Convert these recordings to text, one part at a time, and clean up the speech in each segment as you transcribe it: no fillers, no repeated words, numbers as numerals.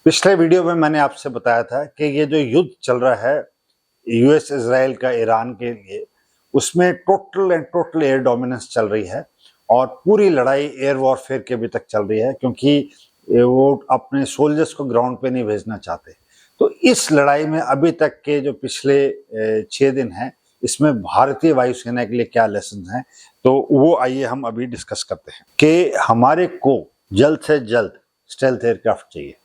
पिछले वीडियो में मैंने आपसे बताया था कि ये जो युद्ध चल रहा है यूएस इजराइल का ईरान के लिए, उसमें टोटल एयर डोमिनेंस चल रही है और पूरी लड़ाई एयर वॉरफेयर के अभी तक चल रही है, क्योंकि वो अपने सोल्जर्स को ग्राउंड पे नहीं भेजना चाहते। तो इस लड़ाई में अभी तक के जो पिछले 6 दिन हैं, इसमें भारतीय वायुसेना के लिए क्या लेसन हैं, तो वो आइए हम अभी डिस्कस करते हैं कि हमारे को जल्द से जल्द स्टेल्थ एयरक्राफ्ट चाहिए।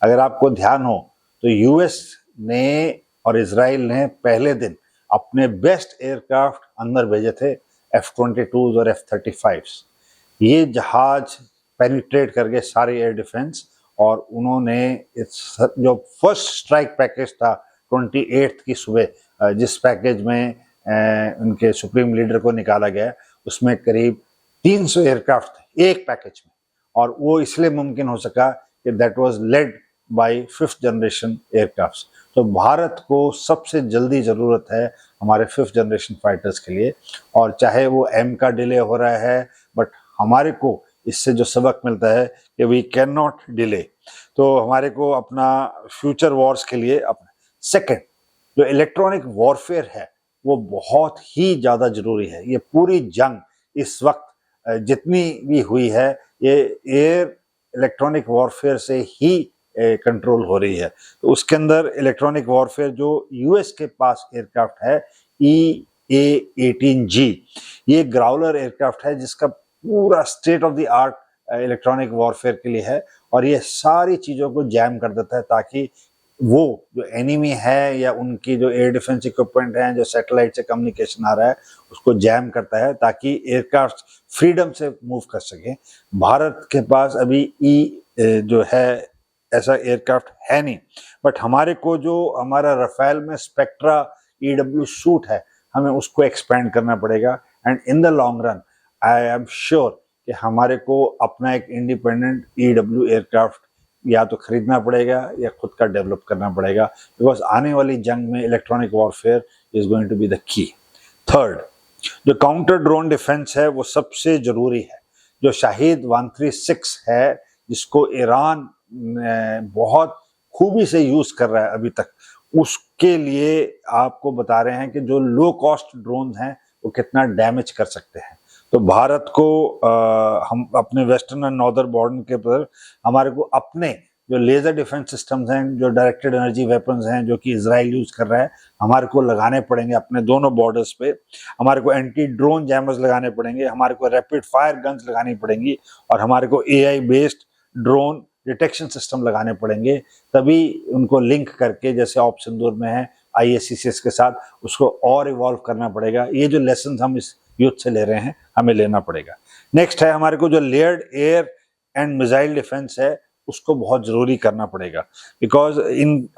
अगर आपको ध्यान हो तो यूएस ने और इजराइल ने पहले दिन अपने बेस्ट एयरक्राफ्ट अंदर भेजे थे, F-22 और F-35। ये जहाज पेनिट्रेट करके सारे एयर डिफेंस, और उन्होंने जो फर्स्ट स्ट्राइक पैकेज था 28 की सुबह, जिस पैकेज में उनके सुप्रीम लीडर को निकाला गया, उसमें करीब 300 एयरक्राफ्ट थे एक पैकेज में। और वो इसलिए मुमकिन हो सका कि that was led by 5th generation aircraft. तो भारत को सबसे जल्दी जरूरत है हमारे 5th जनरेशन फाइटर्स के लिए, और चाहे वो M का डिले हो रहा है, बट हमारे को इससे जो सबक मिलता है कि वी कैन नॉट डिले। तो हमारे को अपना फ्यूचर वॉर्स के लिए अपना सेकेंड जो इलेक्ट्रॉनिक वॉरफेयर है वो बहुत ही ज्यादा जरूरी है। ये पूरी जंग इस वक्त जितनी भी हुई है, ये एयर इलेक्ट्रॉनिक वॉरफेयर से ही कंट्रोल हो रही है। तो उसके अंदर इलेक्ट्रॉनिक वॉरफेयर जो यूएस के पास एयरक्राफ्ट है EA-18G, ये ग्राउलर एयरक्राफ्ट है जिसका पूरा state of the art electronic warfare के लिए है, और ये सारी चीजों को जैम कर देता है ताकि वो जो एनिमी है या उनकी जो एयर डिफेंस इक्विपमेंट है, जो सैटेलाइट से कम्युनिकेशन आ रहा है, उसको जैम करता है ताकि एयरक्राफ्ट फ्रीडम से मूव कर सके। भारत के पास अभी जो है ऐसा एयरक्राफ्ट है नहीं, बट हमारे को जो हमारा राफेल में स्पेक्ट्रा EW सूट है, हमें उसको एक्सपेंड करना पड़ेगा। And in the long run I am sure कि हमारे को अपना एक इंडिपेंडेंट EW एयरक्राफ्ट या तो खरीदना पड़ेगा या खुद का डेवलप करना पड़ेगा, बिकॉज आने वाली जंग में electronic warfare is going to be the key. Third, जो काउंटर ड्रोन डिफेंस है वो सबसे जरूरी है। जो शाहिद 136 है, जिसको ईरान बहुत खूबी से यूज कर रहा है अभी तक, उसके लिए आपको बता रहे हैं कि जो लो कॉस्ट ड्रोन हैं वो कितना डैमेज कर सकते हैं। तो भारत को हम अपने वेस्टर्न और नॉर्दर्न बॉर्डर के पर हमारे को अपने जो लेजर डिफेंस सिस्टम्स हैं, जो डायरेक्टेड एनर्जी वेपन्स हैं जो कि इजराइल यूज कर रहा है, हमारे को लगाने पड़ेंगे अपने दोनों बॉर्डर्स पे। हमारे को एंटी ड्रोन जैमर्स लगाने पड़ेंगे, हमारे को रैपिड फायर गन्स लगानी पड़ेंगी, और हमारे को AI based drone detection system लगाने पड़ेंगे। तभी उनको लिंक करके, जैसे ऑप सिंदूर में है IACCS के साथ, उसको और इवॉल्व करना पड़ेगा। ये जो लेसन हम इस युद्ध से ले रहे हैं, हमें लेना पड़ेगा। नेक्स्ट है हमारे को जो layered air and missile defence है, उसको बहुत जरूरी करना पड़ेगा, बिकॉज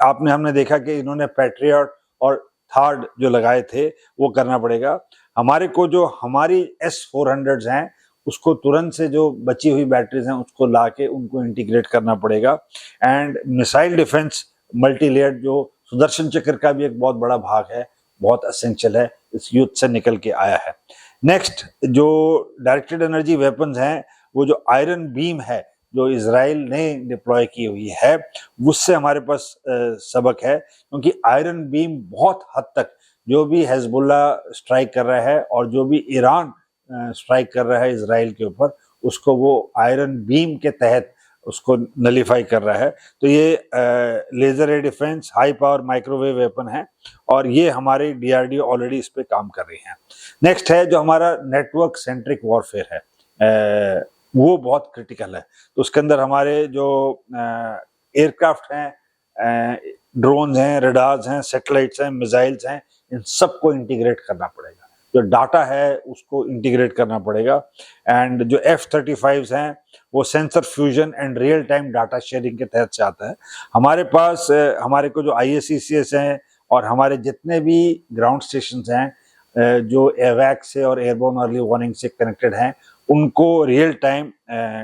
हमने देखा कि इन्होंने पैट्रियट और थर्ड जो लगाए थे वो करना पड़ेगा। हमारे को जो हमारी S-400s हैं, उसको तुरंत से जो बची हुई बैटरीज हैं उसको लाके उनको इंटीग्रेट करना पड़ेगा। And missile defence multi layered जो सुदर्शन चक्र का भी एक बहुत बड़ा भाग है, बहुत असेंशियल है, इस युद्ध से निकल के आया है। नेक्स्ट, जो डायरेक्टेड एनर्जी वेपन्स हैं, वो जो आयरन बीम है जो इजराइल ने डिप्लॉय की हुई है, उससे हमारे पास सबक है, क्योंकि आयरन बीम बहुत हद तक जो भी हिजबुल्ला स्ट्राइक कर रहा है और जो भी ईरान स्ट्राइक कर रहा है इजराइल के ऊपर, उसको वो आयरन बीम के तहत उसको नलीफाई कर रहा है। तो ये laser air defence high power microwave weapon है, और ये हमारी DRDO ऑलरेडी इस पे काम कर रही है। नेक्स्ट है जो हमारा नेटवर्क सेंट्रिक वॉरफेयर है, वो बहुत क्रिटिकल है। तो उसके अंदर हमारे जो एयरक्राफ्ट हैं, ड्रोन हैं, रडार्स हैं, सैटेलाइट्स हैं, मिसाइल्स हैं, इन सबको इंटीग्रेट करना पड़ेगा। जो डाटा है उसको इंटीग्रेट करना पड़ेगा। एंड जो F-35s हैं, वो sensor fusion and real time data sharing के तहत से आता है। हमारे पास हमारे को जो IACCS हैं और हमारे जितने भी ग्राउंड स्टेशन हैं जो एवैक से और एयरबोर्न अर्ली वार्निंग से कनेक्टेड हैं, उनको रियल टाइम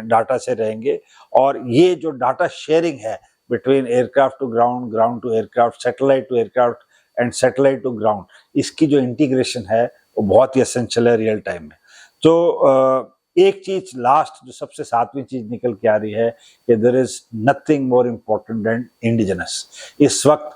डाटा से रहेंगे। और ये जो डाटा शेयरिंग है between aircraft to ground, ground to aircraft, satellite to aircraft and satellite to ground, इसकी जो इंटीग्रेशन है वो बहुत ही एसेंशियल है रियल टाइम में। तो एक चीज लास्ट जो सबसे सातवीं चीज निकल के आ रही है कि there is nothing more important than indigenous. इस वक्त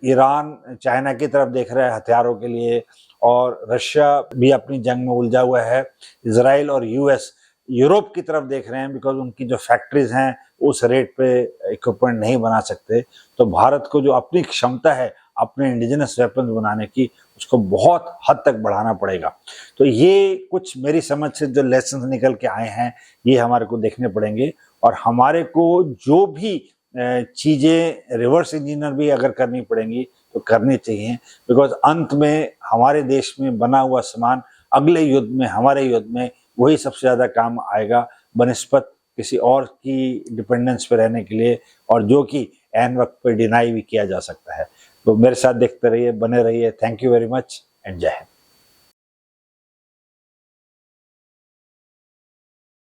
ईरान चाइना की तरफ देख रहा है हथियारों के लिए, और रशिया भी अपनी जंग में उलझा हुआ है। इजराइल और यूएस यूरोप की तरफ देख रहे हैं, बिकॉज उनकी जो फैक्ट्रीज हैं उस रेट पे इक्विपमेंट नहीं बना सकते। तो भारत को जो अपनी क्षमता है अपने इंडिजिनस वेपन्स बनाने की, उसको बहुत हद तक बढ़ाना पड़ेगा। तो ये कुछ मेरी समझ से जो लेसन निकल के आए हैं ये हमारे को देखने पड़ेंगे, और हमारे को जो भी चीज़ें रिवर्स इंजीनियर भी अगर करनी पड़ेंगी तो करनी चाहिए, बिकॉज अंत में हमारे देश में बना हुआ सामान अगले युद्ध में, हमारे युद्ध में वही सबसे ज़्यादा काम आएगा बनिस्बत किसी और की डिपेंडेंस पे रहने के लिए, और जो कि एन वक्त पे डिनाई भी किया जा सकता है। तो मेरे साथ देखते रहिए, बने रहिए। Thank you very much and जय हिंद।